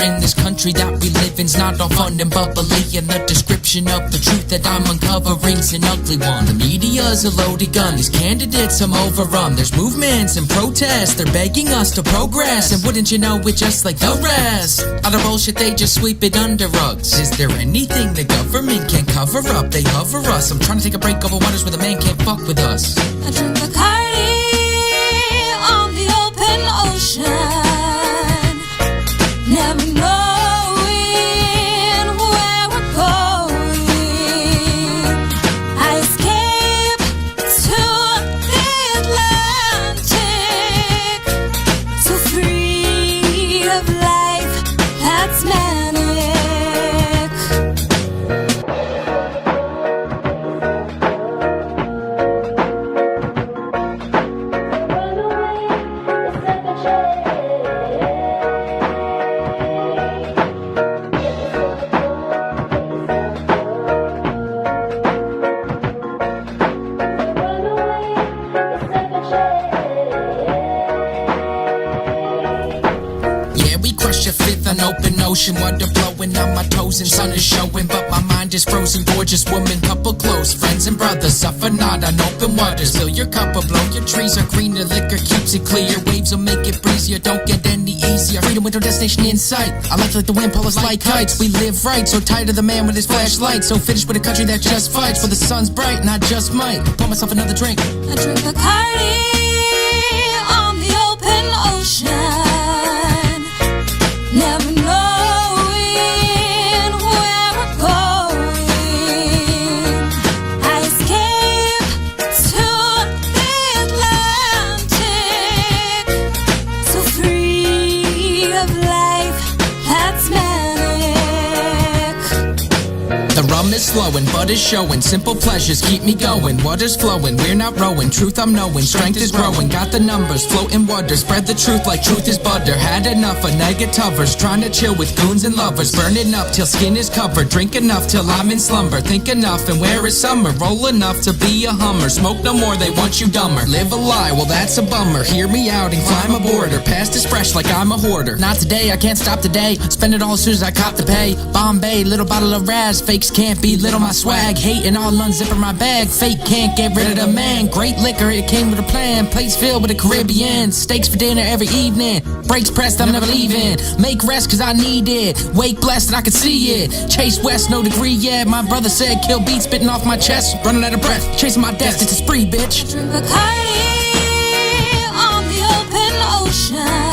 in this country that we live in's not all fun and bubbly, and the description of the truth that I'm uncovering's an ugly one. The media's a loaded gun, these candidates I'm overrun. There's movements and protests, they're begging us to progress, and wouldn't you know, we're just like the rest. All the bullshit, they just sweep it under rugs. Is there anything the government can't cover up? They hover us. I'm trying to take a break over waters where the man can't fuck with us. I drink Bacardi on the open ocean, never knowing where we're going. I escape to the Atlantic, so free of life that's manic. Crush a fifth on open ocean, water blowing on my toes and sun is showing, but my mind is frozen. Gorgeous woman, couple close friends and brothers suffer not on open waters. Fill your cup or blow your trees are greener, liquor keeps it clear. Waves will make it breezier, don't get any easier. Freedom with no destination in sight. I like to let the wind pull us like kites. We live right, so tired of the man with his flashlight. So finished with a country that just fights for the sun's bright, and I just might pour myself another drink. I drink Bacardi on the open ocean, never knowing where we're going. I escape to the Atlantic, so free of life that's manic. The rum is flowing, bud is showing, simple pleasures keep me going. Water's flowing, we're not rowing, truth I'm knowing, strength is growing. Got the numbers, floating water, spread the truth like truth is butter. Had enough of negativers, trying to chill with goons and lovers. Burning up till skin is covered, drink enough till I'm in slumber. Think enough and where is summer, roll enough to be a Hummer. Smoke no more, they want you dumber. Live a lie, well that's a bummer. Hear me out and climb a border, past is fresh like I'm a hoarder. Not today, I can't stop today, spend it all as soon as I cop the pay. Bombay, little bottle of Raz, fakes can't belittle my swag. Hating all unzipper my bag, fake can't get rid of the man. Great liquor, it came with a plan, plates filled with the Caribbean. Steaks for dinner every evening, brakes pressed, I'm never leaving. Make rest cause I need it, wake blessed that I can see it. Chase west, no degree yet, my brother said kill beats spitting off my chest. Running out of breath, chasing my death, it's a spree bitch. I drink Bacardi on the open ocean,